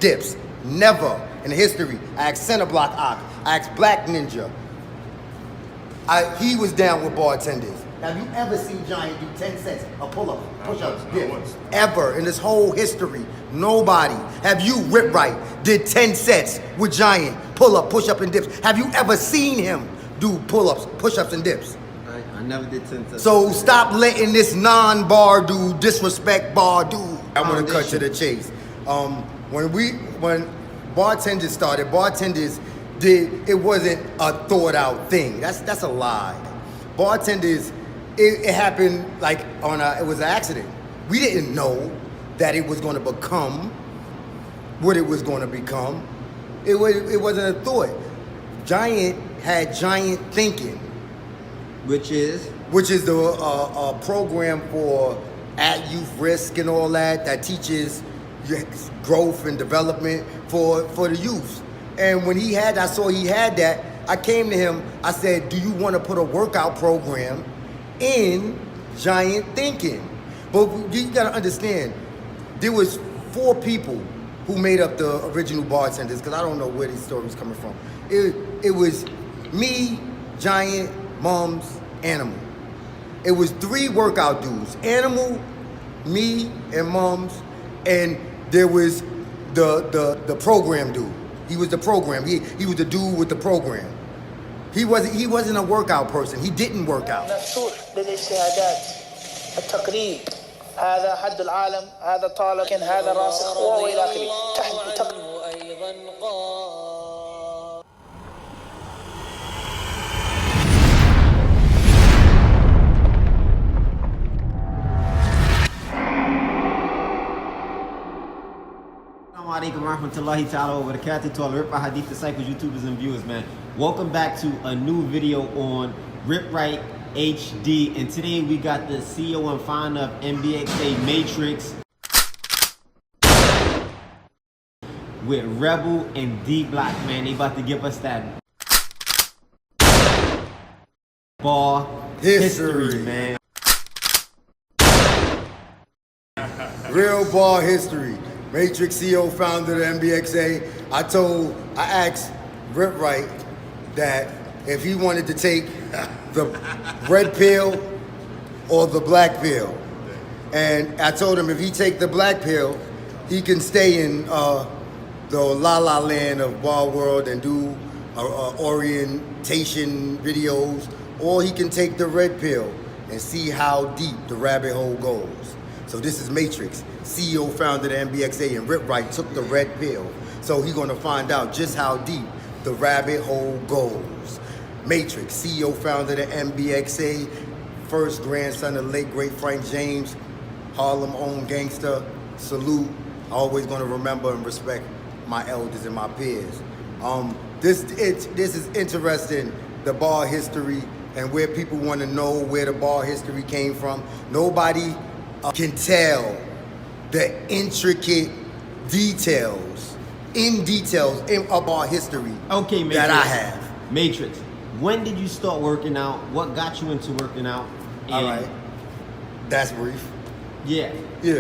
dips. Never in history. I asked Center Block Ock. I asked Black Ninja. He was down with bartenders. Have you ever seen Giant do 10 sets of pull-ups, push-ups, dips? Ever in this whole history, nobody. Have you, RipRight, did 10 sets with Giant, pull-up, push-up, and dips? Have you ever seen him do pull-ups, push-ups, and dips? I never did 10 sets. So stop letting this non-bar dude disrespect bar dude. I want to cut to the chase. When Bartenders started, Bartenders it wasn't a thought out thing. That's a lie. Bartenders, it happened like it was an accident. We didn't know that it was going to become what it was going to become. It wasn't a thought. Giant had Giant Thinking, which is the program for at youth risk and all that teaches growth and development for the youth. And when I saw he had that, I came to him, I said, do you want to put a workout program in Giant Thinking? But you gotta understand, there was 4 people who made up the original Bartenders, because I don't know where these stories coming from. It was me, Giant, Mums, Animal. It was 3 workout dudes, Animal, me, and Mums, and there was the program dude. He was the program. He was the dude with the program. He wasn't a workout person. He didn't work out. هذا حد العالم هذا طالب هذا راسخ والى اخره Assalamu alaikum warahmatullahi ta'ala wa barakatuh to all RipRightHD disciples, YouTubers, and viewers, man. Welcome back to a new video on RipRightHD, and today we got the CEO and founder of NBXA Matrix with Rebel and DBlocc, man. They about to give us that bar history, man. Real bar history. Matrix CEO, founder of the NBXA. I asked RipRight that if he wanted to take the red pill or the black pill. And I told him if he take the black pill, he can stay in the la-la land of bar world and do orientation videos, or he can take the red pill and see how deep the rabbit hole goes. So this is Matrix, CEO, founder of the NBXA, and RipRight took the red pill. So he's gonna find out just how deep the rabbit hole goes. Matrix, CEO, founder of the NBXA, first grandson of the late great Frank James, Harlem own gangster, salute. Always gonna remember and respect my elders and my peers. This is interesting, the bar history and where people wanna know where the bar history came from. Nobody can tell the intricate details of our history that I have. Matrix, when did you start working out? What got you into working out? All right, that's brief. Yeah.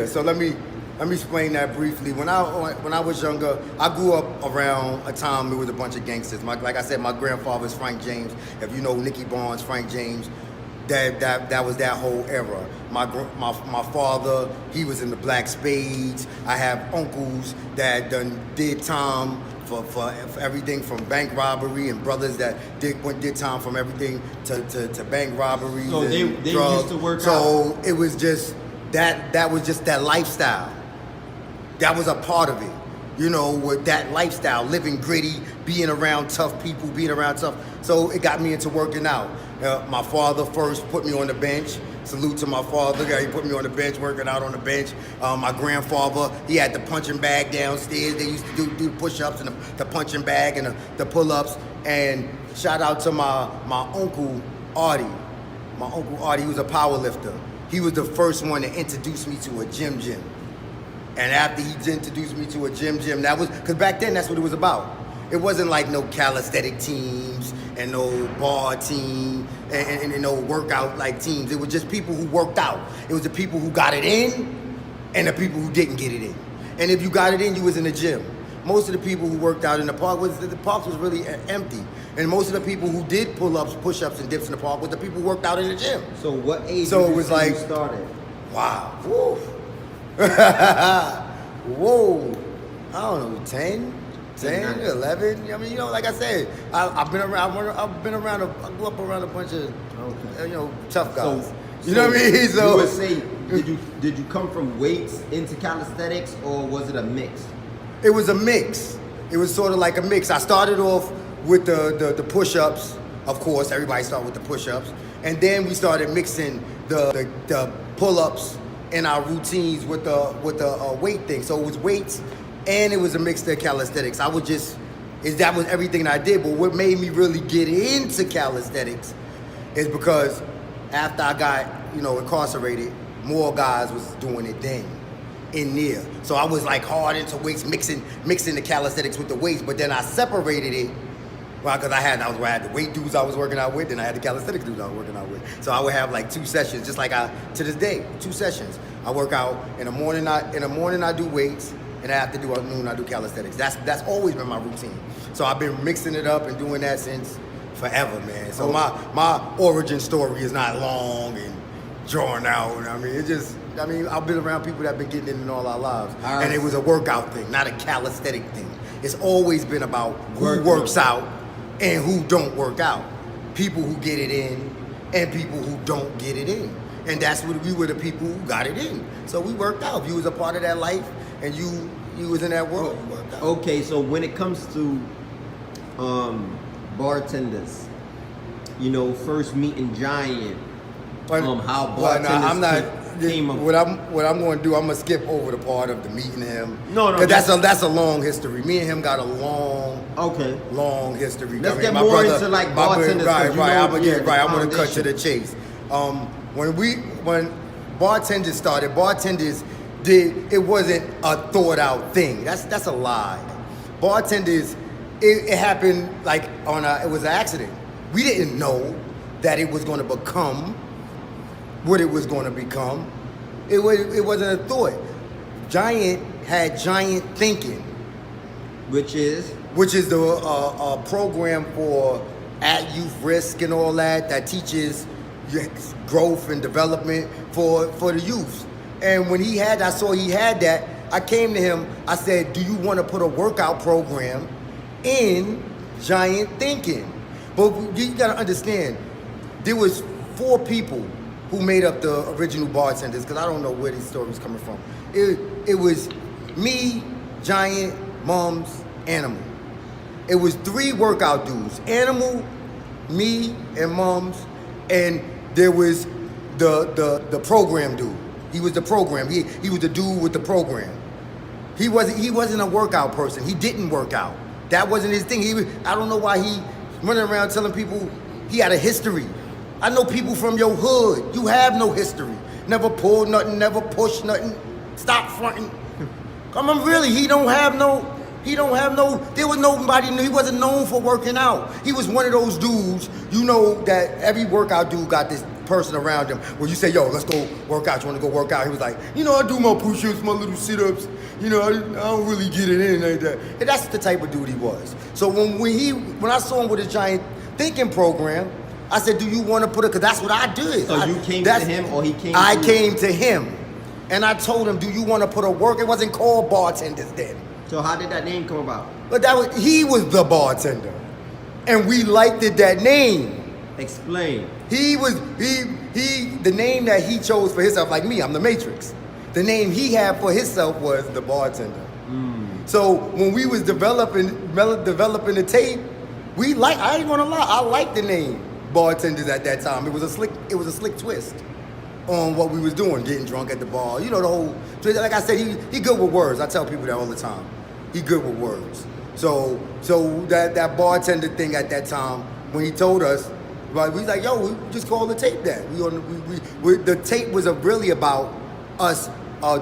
So let me explain that briefly. When I was younger, I grew up around a time there was a bunch of gangsters. Like I said, my grandfather's Frank James. If you know Nicky Barnes, Frank James, that was that whole era. My father, he was in the Black Spades. I have uncles that did time for everything from bank robbery, and brothers that did time from everything to bank robberies. So they used to work out. So it was just that was just that lifestyle. That was a part of it. You know, with that lifestyle, living gritty, being around tough people, So it got me into working out. My father first put me on the bench. Salute to my father. He put me on the bench, working out on the bench. My grandfather, he had the punching bag downstairs. They used to do push-ups and the punching bag and the pull-ups. And shout out to my uncle Artie. My uncle Artie, he was a power lifter. He was the first one to introduce me to a gym. And after he introduced me to a gym, that was, because back then that's what it was about. It wasn't like no calisthenic teams and no bar team and no workout like teams. It was just people who worked out. It was the people who got it in and the people who didn't get it in. And if you got it in, you was in the gym. most of the people who worked out in the park the park was really empty. And most of the people who did pull-ups, push-ups, and dips in the park was the people who worked out in the gym. So what age So it was like, you started? Wow. Woo. Whoa. I don't know, 10, 11. I mean, you know, like I said, I've been around. I grew up around a bunch of, tough guys. So, you know what I mean? So you would say, did you come from weights into calisthenics, or was it a mix? it was a mix. It was sort of like a mix. I started off with the push-ups. Of course, everybody started with the push-ups, and then we started mixing the pull-ups in our routines with the weight thing. So it was weights, and it was a mix of calisthenics. That was everything I did. But what made me really get into calisthenics is because after I got incarcerated, more guys was doing it then in there. So I was like hard into weights, mixing the calisthenics with the weights. But then I separated it. Well, because I had the weight dudes I was working out with, and I had the calisthenics dudes I was working out with. So I would have like 2 sessions, just like to this day, 2 sessions. I work out in the morning. I do weights, and after noon I do calisthenics. That's always been my routine. So I've been mixing it up and doing that since forever, man. So my origin story is not long and drawn out. I mean, I've been around people that have been getting in all our lives, and it was a workout thing, not a calisthenic thing. It's always been about who works out and who don't work out. People who get it in and people who don't get it in. And that's what we were, the people who got it in. So we worked out. If you was a part of that life and you was in that world, you worked out. Okay, so when it comes to bartenders, first meeting Giant, how bartenders came up. What I'm going to do, I'm going to skip over the part of the meeting him. No. That's a long history. Me and him got a long history. Let's get more into like bartenders. Right. I'm going to cut to the chase. When Bartenders started, it wasn't a thought out thing. That's a lie. Bartenders, it happened it was an accident. We didn't know that it was going to become what it was going to become. It wasn't a thought. Giant had Giant Thinking, which is the program for at youth risk and all that teaches growth and development for the youth. And when I saw he had that, I came to him. I said, "Do you want to put a workout program in Giant Thinking?" But you got to understand, there was 4 people who made up the original Bartenders, because I don't know where these stories coming from. It was me, Giant, Mums, Animal. It was 3 workout dudes: Animal, me, and Mums, and there was the program dude. He was the program. He was the dude with the program. He wasn't a workout person. He didn't work out. That wasn't his thing. I don't know why he running around telling people he had a history. I know people from your hood. You have no history. Never pulled nothing, never pushed nothing. Stop fronting. Come on, really, there was nobody, he wasn't known for working out. He was one of those dudes, that every workout dude got this person around him where you say, "Yo, let's go work out. You want to go work out?" He was like, I do my push-ups, my little sit-ups. I don't really get it in like that. And that's the type of dude he was. So when I saw him with his Giant Thinking program, I said, "Do you want to put it?" Because that's what I did. So you came to him, or he came to you? I came to him, and I told him, "Do you want to put a work?" It wasn't called Bartenders then. So how did that name come about? But he was the bartender, and we liked that name. Explain. The name that he chose for himself, like me, I'm the Matrix. The name he had for himself was the Bartender. So when we was developing the tape, I ain't gonna lie, I liked the name Bartenders at that time. It was a slick twist on what we was doing, getting drunk at the bar. The whole, like I said, he good with words. I tell people that all the time. He good with words. So that bartender thing at that time, when he told us, we was like, "Yo, we just call the tape that." The tape was really about us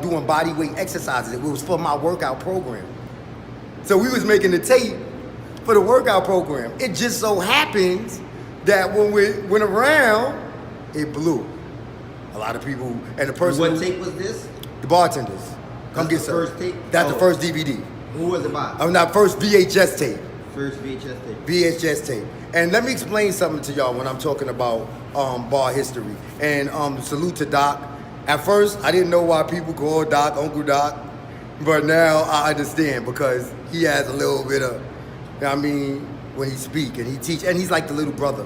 doing body weight exercises. It was for my workout program. So we was making the tape for the workout program. It just so happens that when we went around, it blew. A lot of people, and the person. What tape was this? The Bartenders. Come get the some. first tape? That's the first DVD. Who was it by? Not first VHS tape. First VHS tape. VHS tape. And let me explain something to y'all when I'm talking about bar history. And salute to Doc. At first, I didn't know why people call Doc Uncle Doc, but now I understand because he has a little bit of, you know what I mean, when he speak and he teach, and he's like the little brother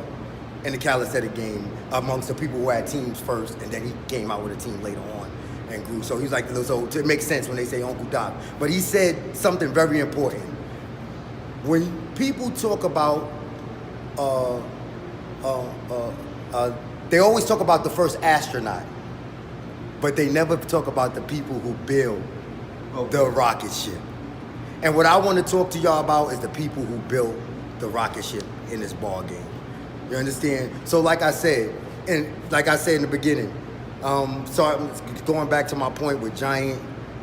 in the calisthenic game amongst the people who had teams first, and then he came out with a team later on and grew. So he's like the little, so it makes sense when they say Uncle Doc. But he said something very important. When people talk about, they always talk about the first astronaut, but they never talk about the people who build the rocket ship. And what I want to talk to y'all about is the people who built the rocket ship in this ball game. You understand? So like I said in the beginning, so going back to my point with Giant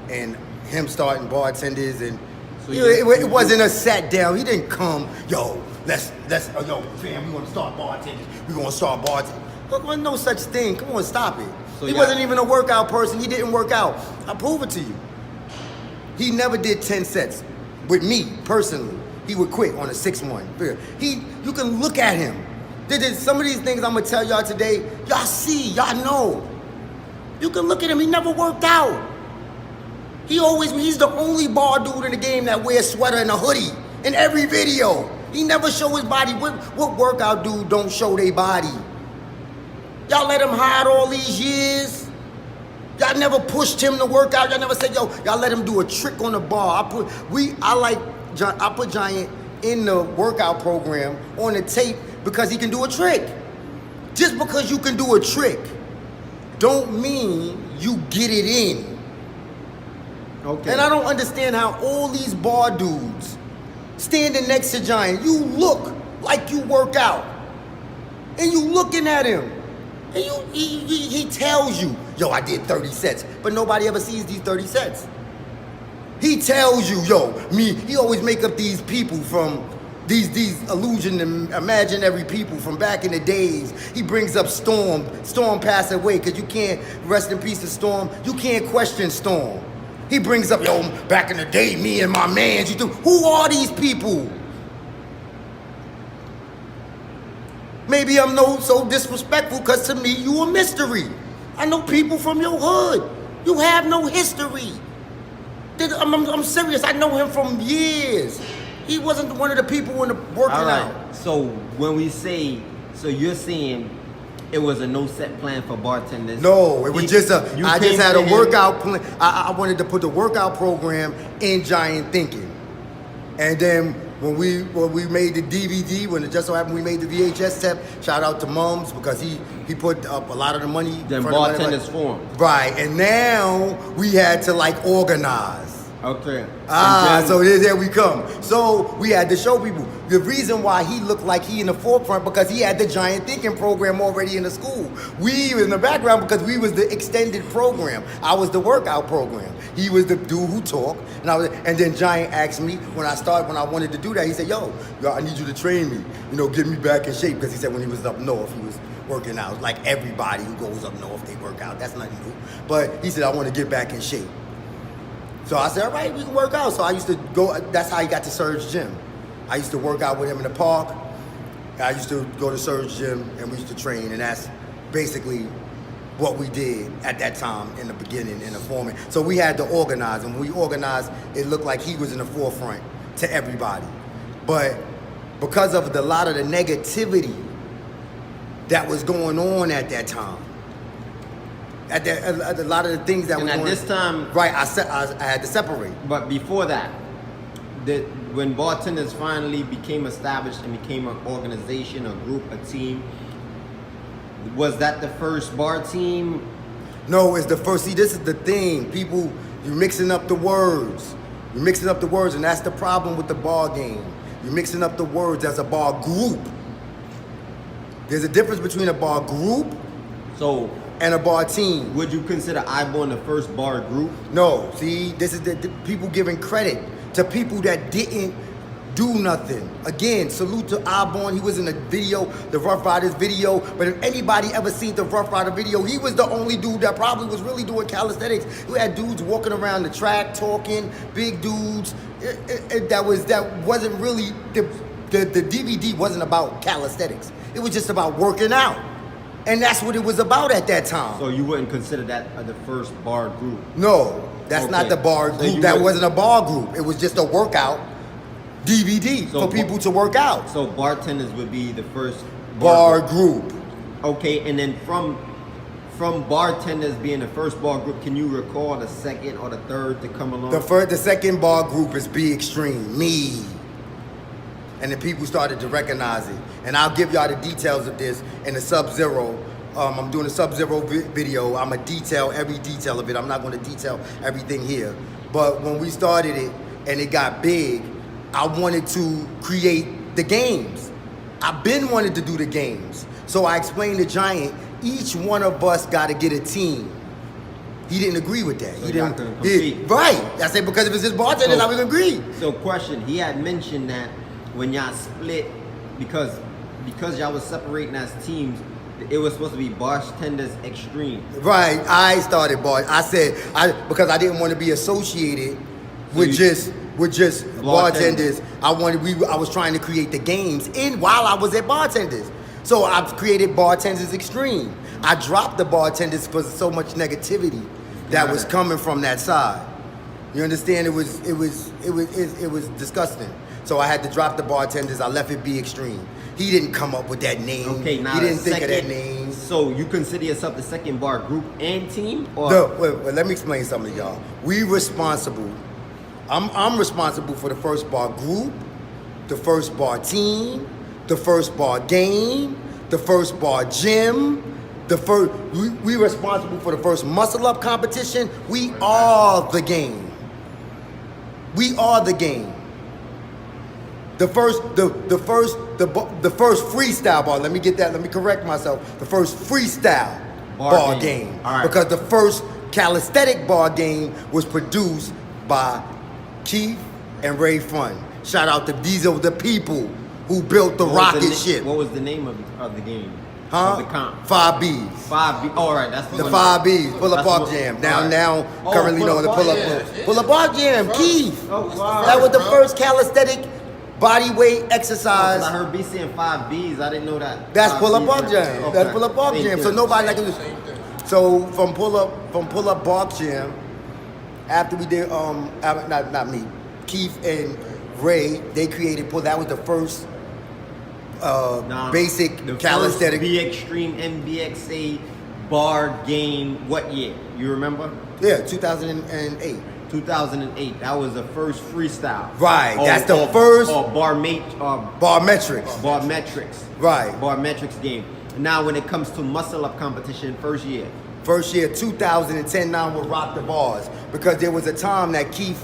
and him starting Bartenders, and so it wasn't a sat down. He didn't come, yo, let's yo, fam, we want to start Bartenders. We gonna start Bartenders. Look, there was no such thing. Come on, stop it. So he wasn't even a workout person. He didn't work out. I'll prove it to you. He never did 10 sets. With me, personally, he would quit on a 6-1. You can look at him. Some of these things I'm gonna tell y'all today, y'all see, y'all know. You can look at him, he never worked out. He's the only bar dude in the game that wears sweater and a hoodie in every video. He never show his body. What workout dude don't show their body? Y'all let him hide all these years. Y'all never pushed him to work out. Y'all never said, yo, y'all let him do a trick on the bar. I put Giant in the workout program on the tape because he can do a trick. Just because you can do a trick don't mean you get it in. Okay. And I don't understand how all these bar dudes standing next to Giant, you look like you work out. And you looking at him. And he tells you, yo, I did 30 sets. But nobody ever sees these 30 sets. He tells you, yo, he always make up these people from these illusion and imaginary people from back in the days. He brings up Storm. Storm passed away because you can't, rest in peace to Storm, you can't question Storm. He brings up, yo, back in the day, me and my mans, who are these people? Maybe I'm so disrespectful because to me, you a mystery. I know people from your hood. You have no history. I'm serious, I know him from years. He wasn't one of the people in the working out. So when we say, so you're saying it was a no set plan for Bartenders? No, it was I just had a workout plan. I wanted to put the workout program in Giant thinking. And then when we made the DVD, when it just so happened we made the VHS tape, shout out to Mums because he put up a lot of the money. Then Bartenders formed. Right, and now we had to like organize. Okay. So there we come. So we had to show people the reason why he looked like he in the forefront because he had the Giant Thinking program already in the school. We were in the background because we was the extended program. I was the workout program. He was the dude who talked, and then Giant asked me when I wanted to do that. He said, "Yo, I need you to train me. Get me back in shape." Because he said when he was up north, he was working out like everybody who goes up north, they work out. That's nothing new. But he said, "I want to get back in shape." So I said, all right, we can work out. So I used to go, that's how he got to Surge Gym. I used to work out with him in the park. I used to go to Surge Gym and we used to train, and that's basically what we did at that time in the beginning, in the forming. So we had to organize, and when we organized, it looked like he was in the forefront to everybody. But because of a lot of the negativity that was going on at that time, a lot of the things that was going on. And at this time... Right, I had to separate. But before that, when Bartenders finally became established and became an organization, a group, a team, was that the first bar team? No, it's the first. See, this is the thing. People, you're mixing up the words. You're mixing up the words, and that's the problem with the bar game. You're mixing up the words as a bar group. There's a difference between a bar group and a bar team. Would you consider Islaam the first bar group? No. See, this is the people giving credit to people that didn't do nothing. Again, salute to Islaam. He was in the video, the Rough Riders video. But if anybody ever seen the Rough Rider video, he was the only dude that probably was really doing calisthenics. We had dudes walking around the track talking, big dudes, that wasn't really the DVD wasn't about calisthenics. It was just about working out, and that's what it was about at that time. So you wouldn't consider that the first bar group? No, that's Okay. not the bar So group. you That would- wasn't a bar group. It was just a workout DVD So for people to work out. So Bartenders would be the first Bar group. Okay, and then from Bartenders being the first bar group, can you recall the second or the third to come along? The second bar group is BXtreme, me. And the people started to recognize it. And I'll give y'all the details of this in the Sub-Zero. I'm doing a Sub-Zero video. I'm gonna detail every detail of it. I'm not gonna detail everything here. But when we started it and it got big, I wanted to create the games. I've been wanting to do the games. So I explained to Giant, each one of us gotta get a team. He didn't agree with that. So He y'all didn't. couldn't compete. Right. I said, because if it's just bartenders, I would agree. So question, he had mentioned that when y'all split, because y'all was separating as teams, it was supposed to be BarTenDaz Extreme. Right, I started bar. I said because I didn't want to be associated with just bartenders. I was trying to create the games while I was at Bartenders. So I've created BarTenDaz Extreme. I dropped the Bartenders for so much negativity that was coming from that side. You understand? It was disgusting. So I had to drop the Bartenders. I left it BXtreme. He didn't come up with that name. Okay, now he didn't the think of that second- name. So you consider yourself the second bar group and team? Or No, wait, let me explain something to y'all. We responsible. I'm responsible for the first bar group, the first bar team, the first bar game, the first bar gym, we responsible for the first muscle up competition. We are the game. We are the game. The first freestyle bar. Let me get that. Let me correct myself. The first freestyle bar game. All right. Because the first calisthenic bar game was produced by Keith and Ray Fun. Shout out to these are the people who built the rocket ship. What was the name of the game? Huh? Of the comp? 5Bs. 5B. Oh, all right, that's The one. 5Bs, pull up That's bar what- jam. all right. Now Oh, currently known as pull up yeah. pull up bar jam. Keith. Oh, wow. That was the bro. first calisthenic body weight Oh, exercise. 'cause I heard B saying 5Bs. I didn't know that. That's 5Bs pull up bar were- jam. Okay. That's pull up bar Same jam. So thing. nobody like it. So from pull up bar jam, after we did not me, Keith and Ray, they created pull. That was the first Now, basic the calisthenic. first BXtreme NBXA bar game. What year? You remember? Yeah, 2008. 2008. That was the first freestyle. Right, that's the first- Or Barmetrics. barmetrics. Right. Barmetrics game. Now, when it comes to muscle up competition, first year. First year, 2010, now we'll rock the bars. Because there was a time that Keith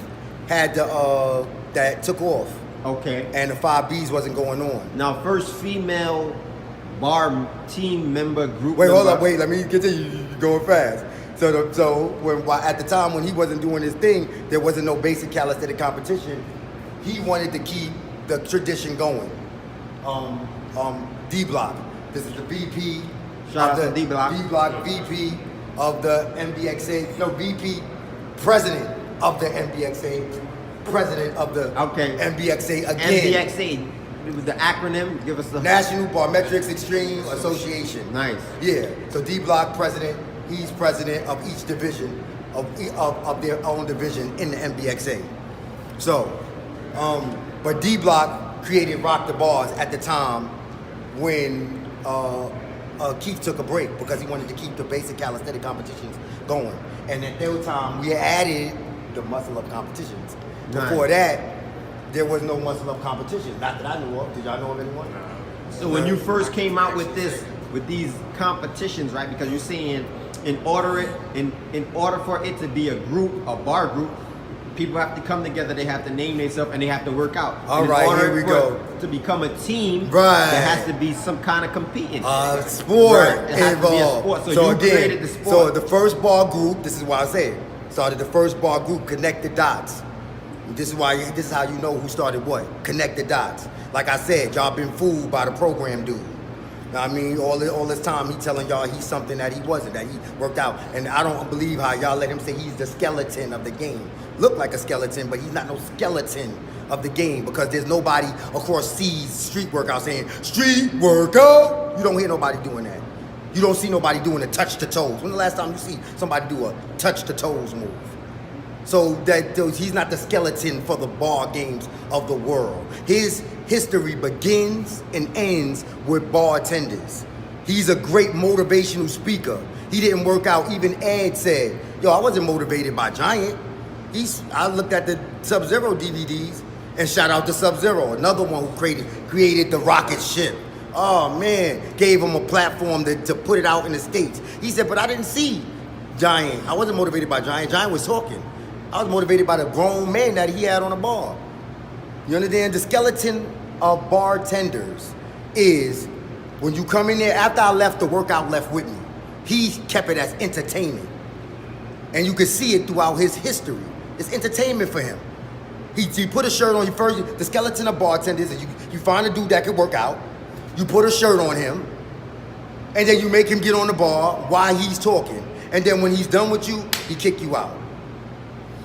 had that took off. Okay. And the 5Bs wasn't going on. Now, first female bar team member group. Wait, hold member- up, wait, let me continue. You're going fast. At the time when he wasn't doing his thing, there wasn't no basic calisthenic competition. He wanted to keep the tradition going. DBlocc. This is the VP. Shout out of to DBlocc. DBlocc VP of the NBXA. No, VP, president of the NBXA. President of the Okay. NBXA again. NBXA. The acronym. Give us the National Barmetrics Extreme Association. Nice. Yeah. So DBlocc president. He's president of each division of their own division in the NBXA. So, but DBlocc created Rock the Bars at the time when Keith took a break because he wanted to keep the basic calisthenic competitions going. And at that time, we added the muscle up competitions. Nice. Before that, there was no muscle up competitions. Not that I knew of. Did y'all know of anyone? So when you first came out with these competitions, right? Because you're saying in order for it to be a group, a bar group, people have to come together. They have to name themselves and they have to work out. All And right, in order here we for go. it to become a team, Right. there has to be some kind of competing. Sport Right, it has to be a involved. sport. So you created the sport. So the first bar group, this is why I say it, started the first bar group, Connect the Dots. This is how you know who started what. Connect the dots. Like I said, y'all been fooled by the program dude. I mean, all this time he telling y'all he's something that he wasn't, that he worked out. And I don't believe how y'all let him say he's the skeleton of the game. Look like a skeleton, but he's not no skeleton of the game, because there's nobody across seas street workout saying, street workout. You don't hear nobody doing that. You don't see nobody doing a touch to toes. When the last time you see somebody do a touch to toes move? So that he's not the skeleton for the bar games of the world. His history begins and ends with bartenders. He's a great motivational speaker. He didn't work out. Even Ed said, yo, I wasn't motivated by Giant. I looked at the Sub-Zero DVDs, and shout out to Sub-Zero, another one who created the rocket ship. Oh man, gave him a platform to put it out in the States. He said, but I didn't see Giant. I wasn't motivated by Giant. Giant was talking. I was motivated by the grown man that he had on the bar. You understand? The skeleton of bartenders is when you come in there, after I left, the workout left with me. He kept it as entertainment. And you can see it throughout his history. It's entertainment for him. He put a shirt on you first, the skeleton of bartenders, and you find a dude that can work out. You put a shirt on him, and then you make him get on the bar while he's talking. And then when he's done with you, he kick you out.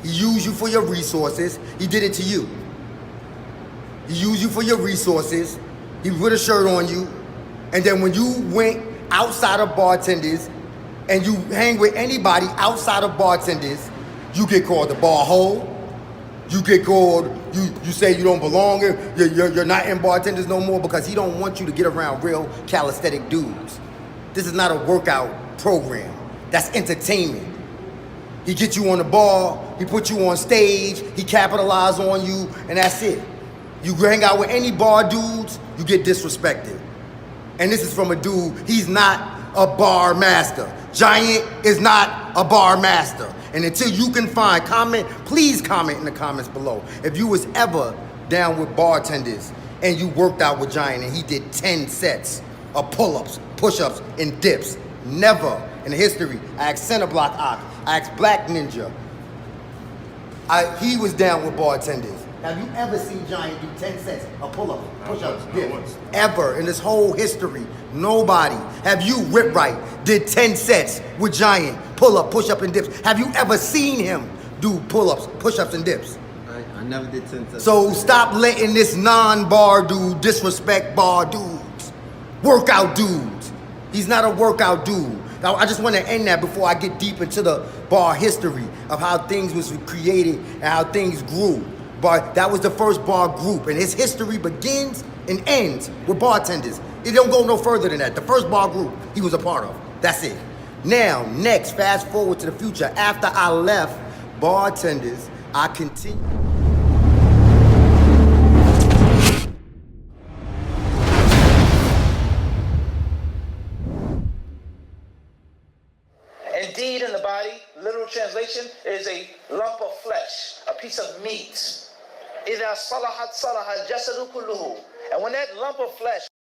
He used you for your resources. He did it to you. He used you for your resources. He put a shirt on you. And then when you went outside of bartenders and you hang with anybody outside of bartenders, you get called the bar hole. You get called, you say you don't belong here. You're not in bartenders no more, because he don't want you to get around real calisthenic dudes. This is not a workout program. That's entertainment. He get you on the bar, he put you on stage, he capitalize on you, and that's it. You hang out with any bar dudes, you get disrespected. And this is from a dude, he's not a bar master. Giant is not a bar master. And until you can find, please comment in the comments below. If you was ever down with bartenders and you worked out with Giant and he did 10 sets of pull-ups, push-ups, and dips. Never in history. I asked Centerblock Ock, I asked Black Ninja. He was down with bartenders. Have you ever seen Giant do 10 sets of pull-ups, push-ups, dips? Ever in this whole history, nobody. Have you, RipRight, did 10 sets with Giant, pull-up, push-up, and dips? Have you ever seen him do pull-ups, push-ups, and dips? I never did 10 sets. So stop letting this non-bar dude disrespect bar dudes, workout dudes. He's not a workout dude. Now, I just want to end that before I get deep into the bar history of how things was created and how things grew. But that was the first bar group, and his history begins and ends with bartenders. It don't go no further than that. The first bar group he was a part of. That's it. Now, next, fast forward to the future. After I left bartenders, I continued. Indeed, in the body, literal translation, is a lump of flesh, a piece of meat. إِذَا صَلَحَتْ صَلَحَ الْجَسَدُ كُلُّهُ. And when that lump of flesh